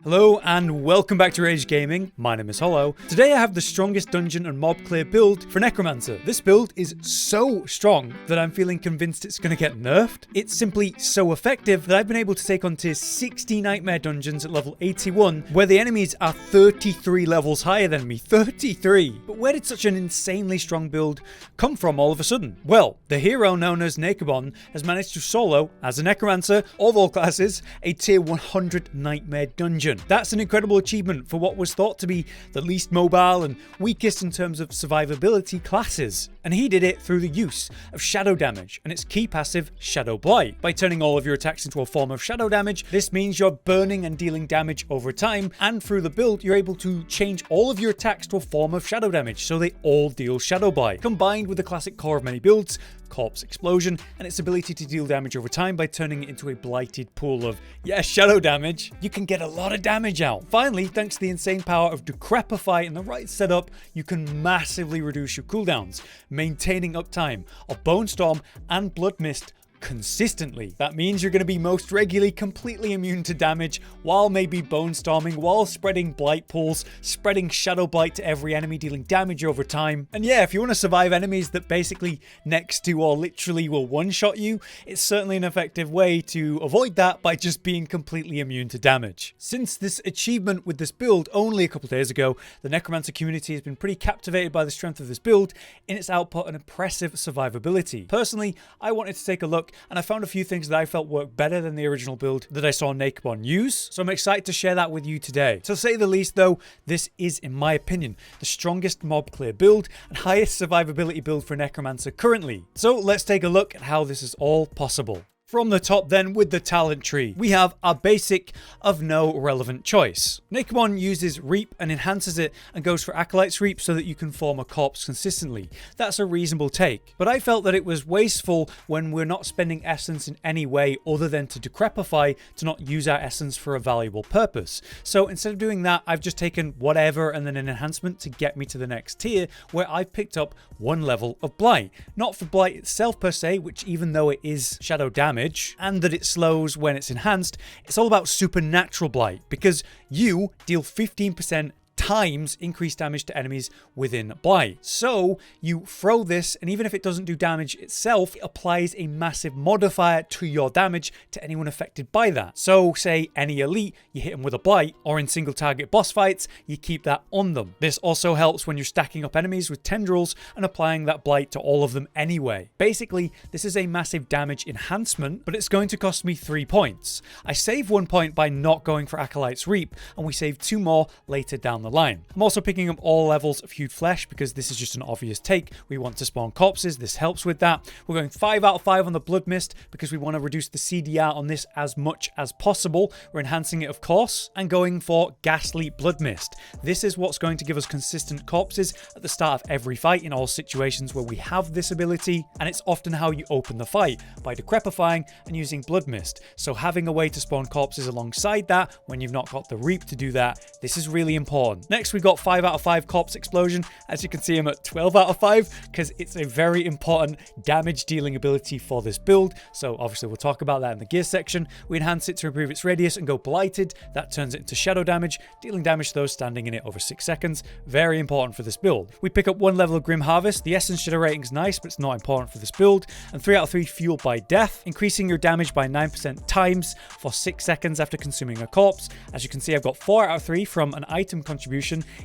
Hello and welcome back to Rage Gaming. My name is Hollow. Today I have the strongest dungeon and mob clear build for Necromancer. This build is so strong that I'm feeling convinced it's going to get nerfed. It's simply so effective that I've been able to take on tier 60 nightmare dungeons at level 81 where the enemies are 33 levels higher than me. 33! But where did such an insanely strong build come from all of a sudden? Well, the hero known as Necro has managed to solo, as a Necromancer of all classes, a tier 100 nightmare dungeon. That's an incredible achievement for what was thought to be the least mobile and weakest in terms of survivability classes. And he did it through the use of shadow damage and its key passive, Shadow Blight. By turning all of your attacks into a form of shadow damage, this means you're burning and dealing damage over time, and through the build you're able to change all of your attacks to a form of shadow damage, so they all deal Shadow Blight. Combined with the classic core of many builds, Corpse Explosion, and its ability to deal damage over time by turning it into a blighted pool of, shadow damage, you can get a lot of damage out. Finally, thanks to the insane power of Decrepify and the right setup, you can massively reduce your cooldowns, maintaining uptime of Bone Storm and Blood Mist consistently. That means you're going to be most regularly completely immune to damage while maybe bone storming, while spreading blight pools, spreading shadow blight to every enemy, dealing damage over time. And yeah, if you want to survive enemies that basically next to or literally will one-shot you, it's certainly an effective way to avoid that by just being completely immune to damage. Since this achievement with this build only a couple days ago, the Necromancer community has been pretty captivated by the strength of this build in its output and impressive survivability. Personally, I wanted to take a look and I found a few things that I felt worked better than the original build that I saw Necro use, so I'm excited to share that with you today. To say the least though, this is, in my opinion, the strongest mob clear build and highest survivability build for Necromancer currently. So let's take a look at how this is all possible. From the top then, with the talent tree, we have our basic of no relevant choice. Necro uses Reap and enhances it and goes for Acolyte's Reap so that you can form a corpse consistently. That's a reasonable take, but I felt that it was wasteful when we're not spending essence in any way other than to Decrepify to not use our essence for a valuable purpose. So instead of doing that, I've just taken whatever and then an enhancement to get me to the next tier where I've picked up one level of Blight. Not for Blight itself per se, which even though it is shadow damage, and that it slows when it's enhanced, it's all about supernatural blight, because you deal 15% times increased damage to enemies within Blight. So you throw this, and even if it doesn't do damage itself, it applies a massive modifier to your damage to anyone affected by that. So say any elite, you hit them with a Blight, or in single target boss fights, you keep that on them. This also helps when you're stacking up enemies with Tendrils and applying that Blight to all of them anyway. Basically, this is a massive damage enhancement, but it's going to cost me 3 points. I save 1 point by not going for Acolyte's Reap, and we save 2 more later down the line. I'm also picking up all levels of Hued Flesh because this is just an obvious take. We want to spawn corpses, this helps with that. We're going 5 out of 5 on the Blood Mist because we want to reduce the CDR on this as much as possible. We're enhancing it, of course, and going for Ghastly Blood Mist. This is what's going to give us consistent corpses at the start of every fight in all situations where we have this ability, and it's often how you open the fight, by Decrepifying and using Blood Mist. So having a way to spawn corpses alongside that when you've not got the Reap to do that, this is really important. Next, we've got 5 out of 5 Corpse Explosion. As you can see, I'm at 12 out of 5 because it's a very important damage dealing ability for this build. So obviously we'll talk about that in the gear section. We enhance it to improve its radius and go Blighted. That turns it into shadow damage, dealing damage to those standing in it over 6 seconds. Very important for this build. We pick up 1 level of Grim Harvest. The essence shadow rating is nice, but it's not important for this build. And 3 out of 3 Fueled by Death, increasing your damage by 9% times for 6 seconds after consuming a corpse. As you can see, I've got 4 out of 3 from an item contribution,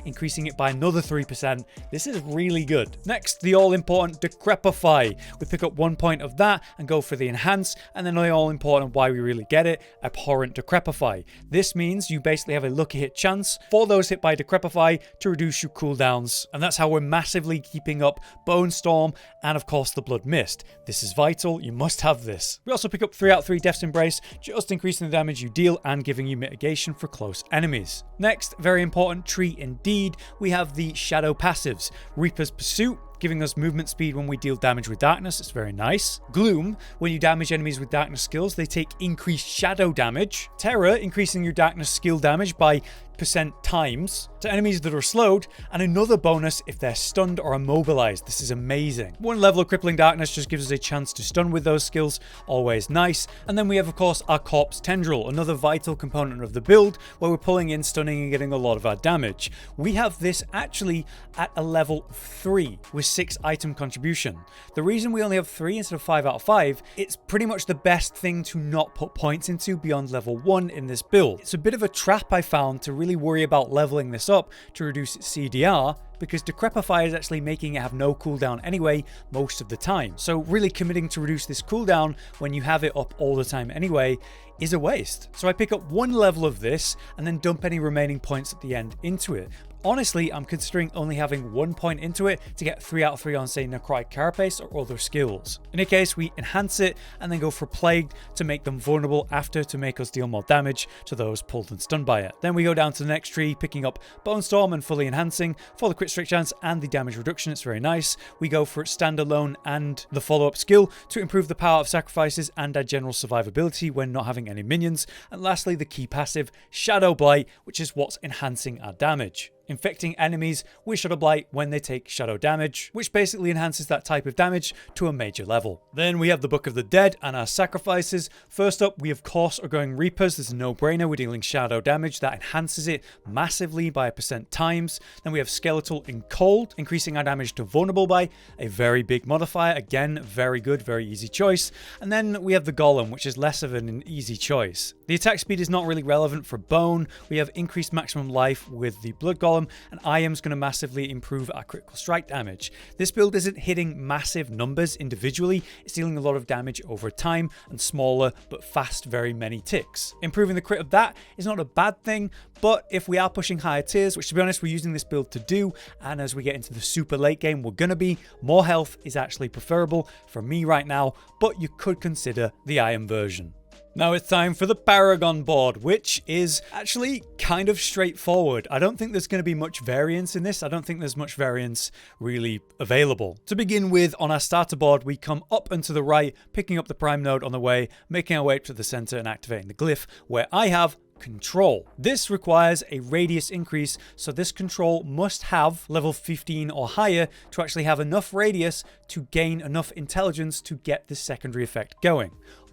increasing it by another 3%. This is really good. Next, the all-important Decrepify. We pick up 1 point of that and go for the Enhance, and then the all-important why we really get it, Abhorrent Decrepify. This means you basically have a lucky hit chance for those hit by Decrepify to reduce your cooldowns, and that's how we're massively keeping up Bone Storm and of course the Blood Mist. This is vital, you must have this. We also pick up 3 out of 3 Death's Embrace, just increasing the damage you deal and giving you mitigation for close enemies. Next, very important tree indeed, we have the shadow passives. Reaper's Pursuit, giving us movement speed when we deal damage with darkness. It's very nice. Gloom, when you damage enemies with darkness skills, they take increased shadow damage. Terror, increasing your darkness skill damage by 5% times to enemies that are slowed, and another bonus if they're stunned or immobilized. This is amazing. One level of Crippling Darkness just gives us a chance to stun with those skills, always nice. And then we have, of course, our Corpse Tendril, another vital component of the build where we're pulling in, stunning, and getting a lot of our damage. We have this actually at a level 3 with 6 item contribution. The reason we only have 3 instead of 5 out of 5, it's pretty much the best thing to not put points into beyond level 1 in this build. It's a bit of a trap I found to really worry about leveling this up to reduce its CDR, because Decrepify is actually making it have no cooldown anyway most of the time. So really committing to reduce this cooldown when you have it up all the time anyway is a waste. So I pick up 1 level of this and then dump any remaining points at the end into it. Honestly, I'm considering only having 1 point into it to get 3 out of 3 on, say, Necrotic Carapace or other skills. In any case, we enhance it and then go for Plagued to make them vulnerable after, to make us deal more damage to those pulled and stunned by it. Then we go down to the next tree, picking up Bone Storm and fully enhancing for the crit strike chance and the damage reduction. It's very nice. We go for Standalone and the follow-up skill to improve the power of sacrifices and our general survivability when not having any minions. And lastly, the key passive, Shadow Blight, which is what's enhancing our damage. Infecting enemies with Shadow Blight when they take shadow damage, which basically enhances that type of damage to a major level. Then we have the Book of the Dead and our sacrifices. First up, we of course are going Reapers. This is a no-brainer. We're dealing shadow damage. That enhances it massively by 1% times. Then we have Skeletal in Cold, increasing our damage to vulnerable by a very big modifier. Again, very good, very easy choice. And then we have the Golem, which is less of an easy choice. The attack speed is not really relevant for Bone. We have increased maximum life with the Blood Golem, and I am going to massively improve our critical strike damage. This build isn't hitting massive numbers individually, it's dealing a lot of damage over time and smaller but fast very many ticks. Improving the crit of that is not a bad thing, but if we are pushing higher tiers, which to be honest we're using this build to do, and as we get into the super late game we're going to be, more health is actually preferable for me right now, but you could consider the Iron version. Now it's time for the Paragon board, which is actually kind of straightforward. I don't think there's going to be much variance in this. I don't think there's much variance really available. To begin with, on our starter board, we come up and to the right, picking up the prime node on the way, making our way to the center and activating the glyph, where I have control. This requires a radius increase, so this control must have level 15 or higher to actually have enough radius to gain enough intelligence to get the secondary effect going.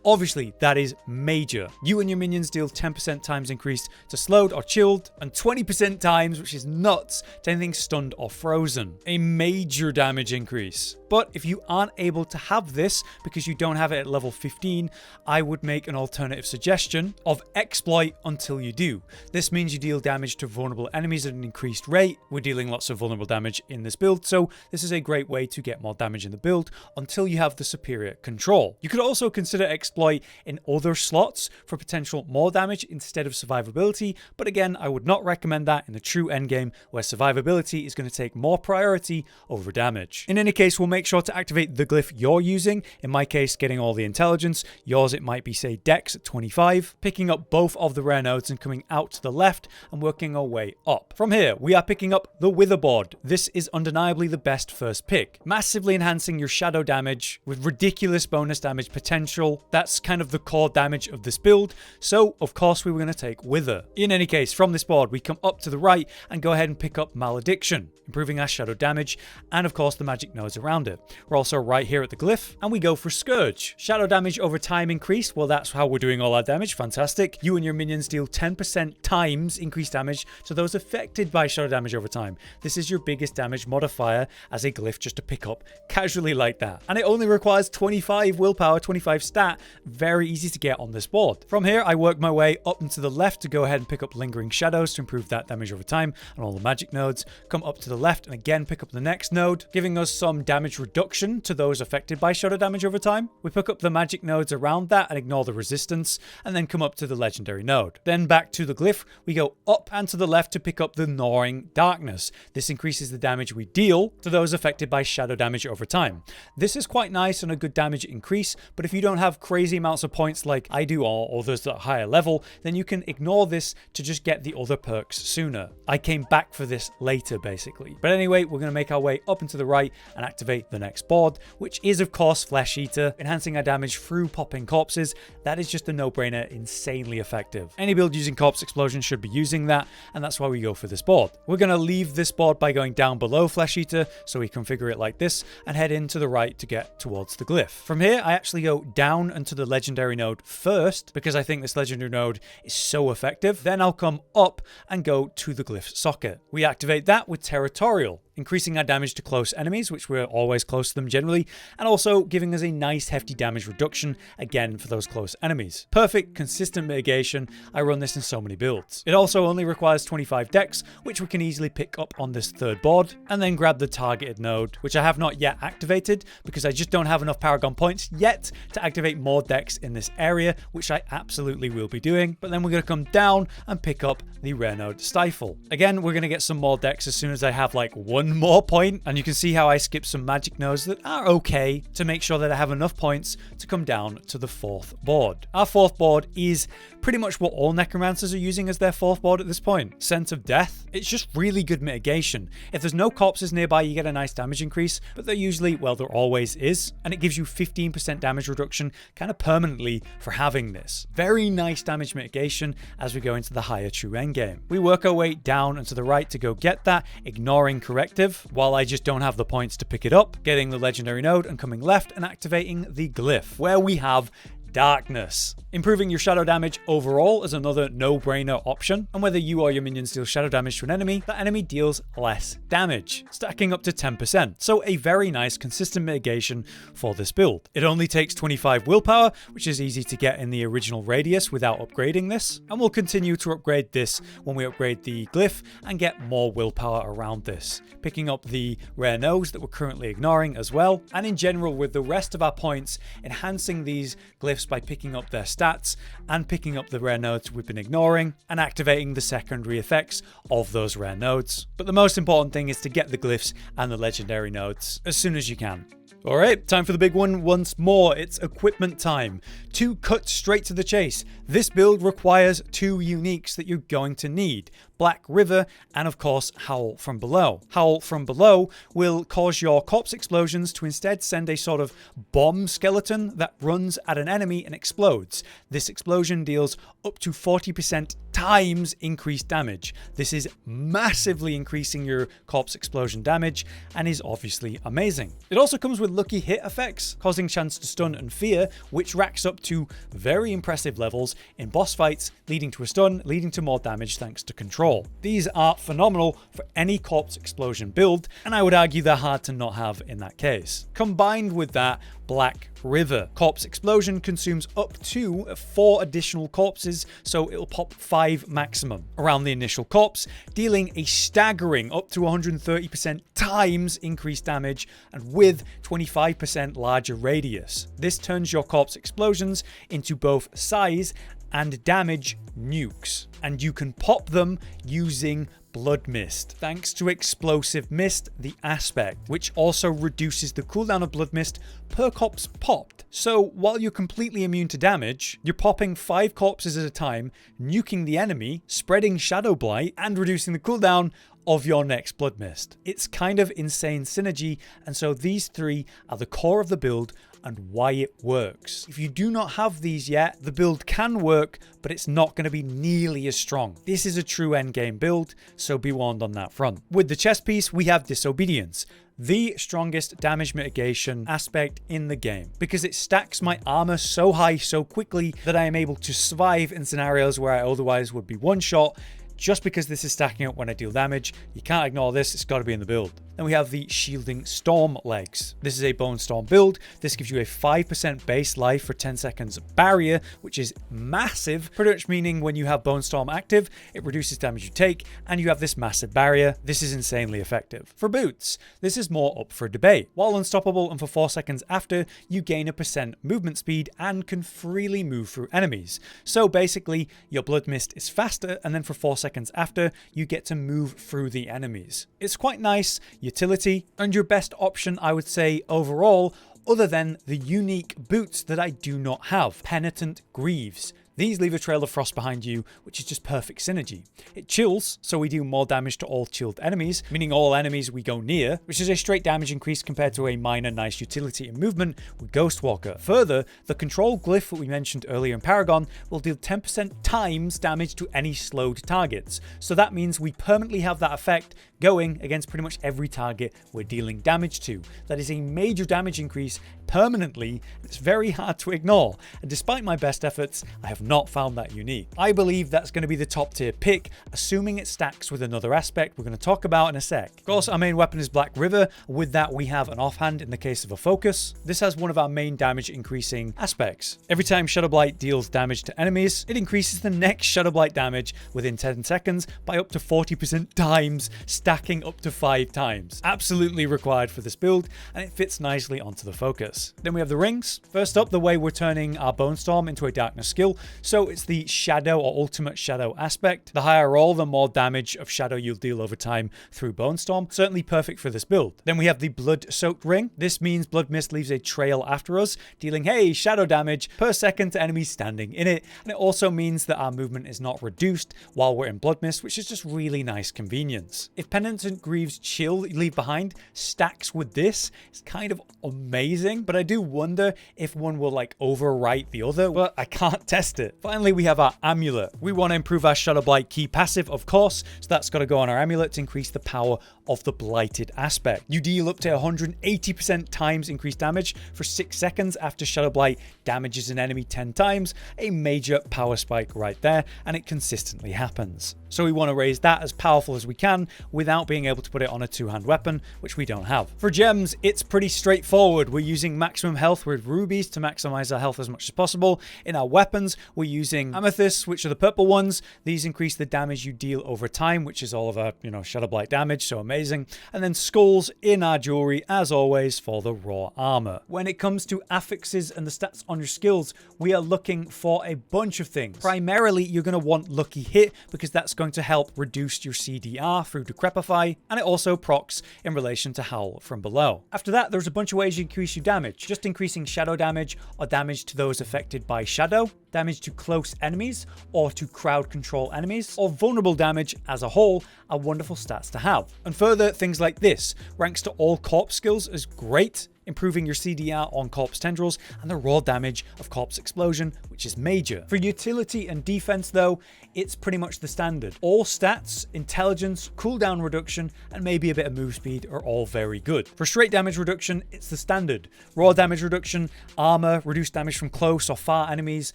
Obviously, that is major. You and your minions deal 10% times increased to slowed or chilled, and 20% times, which is nuts, to anything stunned or frozen. A major damage increase. But if you aren't able to have this because you don't have it at level 15, I would make an alternative suggestion of exploit until you do. This means you deal damage to vulnerable enemies at an increased rate. We're dealing lots of vulnerable damage in this build, so this is a great way to get more damage in the build until you have the superior control. You could also consider exploit in other slots for potential more damage instead of survivability, but again, I would not recommend that in the true endgame where survivability is going to take more priority over damage. In any case, we'll make sure to activate the glyph you're using. In my case, getting all the intelligence. Yours, it might be, say, Dex at 25. Picking up both of the rare nodes and coming out to the left and working our way up. From here, we are picking up the Witherboard. This is undeniably the best first pick. Massively enhancing your shadow damage with ridiculous bonus damage potential. That's kind of the core damage of this build. So, of course, we were going to take Wither. In any case, from this board, we come up to the right and go ahead and pick up Malediction, improving our shadow damage and, of course, the magic nodes around it. We're also right here at the glyph, and we go for Scourge. Shadow damage over time increased. Well, that's how we're doing all our damage. Fantastic. You and your minions deal 10% times increased damage to those affected by shadow damage over time. This is your biggest damage modifier as a glyph just to pick up casually like that. And it only requires 25 willpower, 25 stat. Very easy to get on this board. From here, I work my way up and to the left to go ahead and pick up Lingering Shadows to improve that damage over time and all the magic nodes. Come up to the left and again pick up the next node, giving us some damage reduction to those affected by shadow damage over time. We pick up the magic nodes around that and ignore the resistance, and then come up to the legendary node. Then back to the glyph, we go up and to the left to pick up the Gnawing Darkness. This increases the damage we deal to those affected by shadow damage over time. This is quite nice and a good damage increase, but if you don't have crazy amounts of points like I do or others at a higher level, then you can ignore this to just get the other perks sooner. I came back for this later basically. But anyway, we're going to make our way up and to the right and activate the next board, which is of course Flesh Eater, enhancing our damage through popping corpses. That is just a no-brainer, insanely effective. Any build using Corpse Explosion should be using that, and that's why we go for this board. We're going to leave this board by going down below Flesh Eater, so we configure it like this, and head in to the right to get towards the glyph. From here, I actually go down into the legendary node first, because I think this legendary node is so effective. Then I'll come up and go to the glyph socket. We activate that with Territorial, increasing our damage to close enemies, which we're always close to them generally, and also giving us a nice hefty damage reduction, again for those close enemies. Perfect, consistent mitigation. I run this in so many builds. It also only requires 25 dex, which we can easily pick up on this third board, and then grab the targeted node, which I have not yet activated because I just don't have enough Paragon points yet to activate more dex in this area, which I absolutely will be doing. But then we're going to come down and pick up the rare node Stifle. Again, we're going to get some more dex as soon as I have like one more point, and you can see how I skip some magic nodes that are okay to make sure that I have enough points to come down to the fourth board. Our fourth board is pretty much what all necromancers are using as their fourth board at this point. Scent of Death. It's just really good mitigation. If there's no corpses nearby, you get a nice damage increase, but there usually, well, there always is, and it gives you 15% damage reduction kind of permanently for having this. Very nice damage mitigation as we go into the higher true endgame. We work our way down and to the right to go get that, ignoring corrective, while I just don't have the points to pick it up, getting the legendary node and coming left and activating the glyph, where we have Darkness. Improving your shadow damage overall is another no-brainer option, and whether you or your minions deal shadow damage to an enemy, that enemy deals less damage, stacking up to 10%. So a very nice consistent mitigation for this build. It only takes 25 willpower, which is easy to get in the original radius without upgrading this, and we'll continue to upgrade this when we upgrade the glyph and get more willpower around this, picking up the rare nodes that we're currently ignoring as well, and in general with the rest of our points, enhancing these glyphs by picking up their stats and picking up the rare nodes we've been ignoring and activating the secondary effects of those rare nodes. But the most important thing is to get the glyphs and the legendary nodes as soon as you can. Alright, time for the big one once more. It's equipment time. To cut straight to the chase, this build requires two uniques that you're going to need. Black River and of course Howl from Below. Howl from Below will cause your corpse explosions to instead send a sort of bomb skeleton that runs at an enemy and explodes. This explosion deals up to 40% times increased damage. This is massively increasing your corpse explosion damage and is obviously amazing. It also comes with lucky hit effects, causing chance to stun and fear, which racks up to very impressive levels in boss fights, leading to a stun, leading to more damage thanks to control. These are phenomenal for any corpse explosion build, and I would argue they're hard to not have in that case. Combined with that, Black River. Corpse Explosion consumes up to 4 additional corpses, so it'll pop 5 maximum around the initial corpse, dealing a staggering up to 130% times increased damage and with 25% larger radius. This turns your corpse explosions into both size and damage nukes, and you can pop them using Blood Mist, thanks to Explosive Mist, the aspect, which also reduces the cooldown of Blood Mist per corpse popped. So while you're completely immune to damage, you're popping 5 corpses at a time, nuking the enemy, spreading Shadow Blight, and reducing the cooldown of your next Blood Mist. It's kind of insane synergy, and so these 3 are the core of the build and why it works. If you do not have these yet, the build can work, but it's not going to be nearly as strong. This is a true endgame build, so be warned on that front. With the chest piece, we have Disobedience, the strongest damage mitigation aspect in the game, because it stacks my armor so high so quickly that I am able to survive in scenarios where I otherwise would be one shot. Just because this is stacking up when I deal damage, you can't ignore this, it's got to be in the build. Then we have the Shielding Storm legs. This is a Bone Storm build. This gives you a 5% base life for 10 seconds barrier, which is massive, pretty much meaning when you have Bone Storm active, it reduces damage you take, and you have this massive barrier. This is insanely effective. For boots, this is more up for debate. While unstoppable and for 4 seconds after, you gain a % movement speed and can freely move through enemies. So basically, your Blood Mist is faster, and then for 4 seconds after, you get to move through the enemies. It's quite nice utility, and your best option, I would say, overall, other than the unique boots that I do not have, Penitent Greaves. These leave a trail of frost behind you, which is just perfect synergy. It chills, so we do more damage to all chilled enemies, meaning all enemies we go near, which is a straight damage increase compared to a minor nice utility and movement with Ghostwalker. Further, the control glyph that we mentioned earlier in Paragon will deal 10% times damage to any slowed targets. So that means we permanently have that effect going against pretty much every target we're dealing damage to. That is a major damage increase permanently. It's very hard to ignore, and despite my best efforts, I have not found that unique. I believe that's going to be the top tier pick, assuming it stacks with another aspect we're going to talk about in a sec. Of course, our main weapon is Black River. With that, we have an offhand in the case of a focus. This has one of our main damage increasing aspects. Every time Shadow Blight deals damage to enemies, it increases the next Shadow Blight damage within 10 seconds by up to 40% times, stacking up to 5 times. Absolutely required for this build, and it fits nicely onto the focus. Then we have the rings. First up, the way we're turning our Bone Storm into a darkness skill, so it's the Shadow or Ultimate Shadow aspect. The higher roll, the more damage of Shadow you'll deal over time through Bone Storm. Certainly perfect for this build. Then we have the Blood Soaked Ring. This means Blood Mist leaves a trail after us, dealing, hey, shadow damage per second to enemies standing in it. And it also means that our movement is not reduced while we're in Blood Mist, which is just really nice convenience. If Penitent Greaves Chill that you leave behind stacks with this, it's kind of amazing, but I do wonder if one will like overwrite the other, but I can't test it. Finally, we have our amulet. We want to improve our Shadow Blight key passive, of course, so that's got to go on our amulet to increase the power of the blighted aspect. You deal up to 180% times increased damage for 6 seconds after Shadow Blight damages an enemy 10 times, a major power spike right there, and it consistently happens. So we want to raise that as powerful as we can without being able to put it on a two-hand weapon, which we don't have. For gems, it's pretty straightforward. We're using maximum health with rubies to maximize our health as much as possible. In our weapons, we're using amethysts, which are the purple ones. These increase the damage you deal over time, which is all of our, Shadow Blight damage, so amazing. And then skulls in our jewelry, as always, for the raw armor. When it comes to affixes and the stats on your skills, we are looking for a bunch of things. Primarily, you're going to want Lucky Hit, because that's going to help reduce your CDR through Decrepify, and it also procs in relation to Howl from below. After that, there's a bunch of ways you increase your damage. Just increasing shadow damage or damage to those affected by shadow, damage to close enemies or to crowd control enemies, or vulnerable damage as a whole are wonderful stats to have. And further, things like this. Ranks to all corpse skills is great, improving your CDR on Corpse Tendrils and the raw damage of Corpse Explosion, which is major. For utility and defense though, it's pretty much the standard. All stats, intelligence, cooldown reduction, and maybe a bit of move speed are all very good. For straight damage reduction, it's the standard. Raw damage reduction, armor, reduced damage from close or far enemies,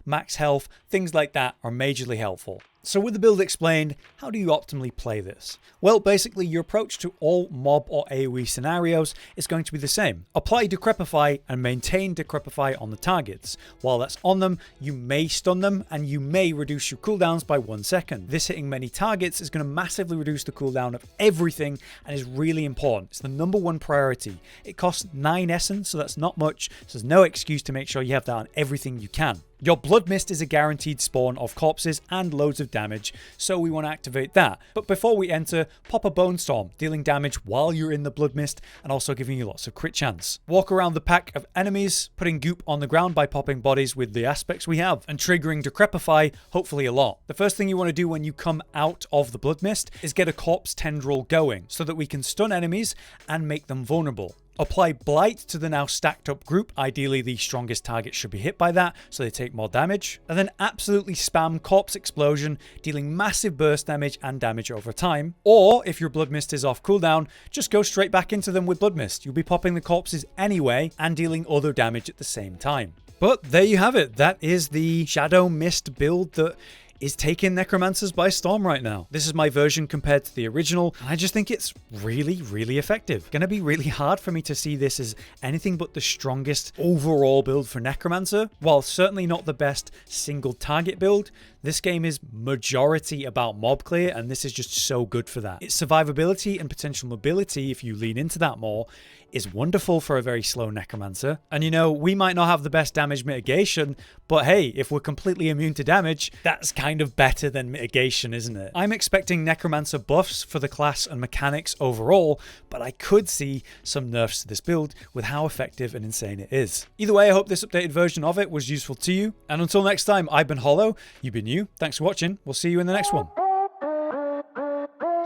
max health, things like that are majorly helpful. So with the build explained, how do you optimally play this? Well, basically your approach to all mob or AoE scenarios is going to be the same. Apply Decrepify and maintain Decrepify on the targets. While that's on them, you may stun them and you may reduce your cooldowns by 1 second. This hitting many targets is going to massively reduce the cooldown of everything and is really important. It's the #1 priority. It costs 9 essence, so that's not much, so there's no excuse to make sure you have that on everything you can. Your Blood Mist is a guaranteed spawn of corpses and loads of damage, so we want to activate that. But before we enter, pop a Bone Storm, dealing damage while you're in the Blood Mist and also giving you lots of crit chance. Walk around the pack of enemies, putting goop on the ground by popping bodies with the aspects we have, and triggering Decrepify, hopefully a lot. The first thing you want to do when you come out of the Blood Mist is get a Corpse Tendril going, so that we can stun enemies and make them vulnerable. Apply Blight to the now stacked up group. Ideally, the strongest target should be hit by that, so they take more damage. And then absolutely spam Corpse Explosion, dealing massive burst damage and damage over time. Or, if your Blood Mist is off cooldown, just go straight back into them with Blood Mist. You'll be popping the corpses anyway and dealing other damage at the same time. But there you have it. That is the Shadow Mist build that is taking Necromancers by storm right now. This is my version compared to the original, and I just think it's really, really effective. Gonna be really hard for me to see this as anything but the strongest overall build for Necromancer. While certainly not the best single target build, this game is majority about mob clear, and this is just so good for that. Its survivability and potential mobility, if you lean into that more, is wonderful for a very slow Necromancer. And we might not have the best damage mitigation, but hey, if we're completely immune to damage, that's kind kind of better than mitigation, isn't it? I'm expecting Necromancer buffs for the class and mechanics overall, but I could see some nerfs to this build with how effective and insane it is. Either way, I hope this updated version of it was useful to you, and until next time, I've been Hollow, you've been you, thanks for watching, we'll see you in the next one.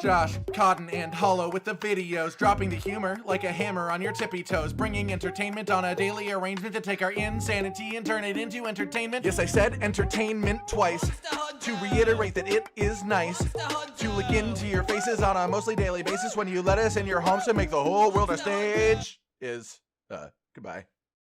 Josh, Cotton, and Hollow with the videos, dropping the humor like a hammer on your tippy toes, bringing entertainment on a daily arrangement to take our insanity and turn it into entertainment. Yes, I said entertainment twice, to reiterate that it is nice to look into your faces on a mostly daily basis when you let us in your homes to make the whole world a stage. Goodbye.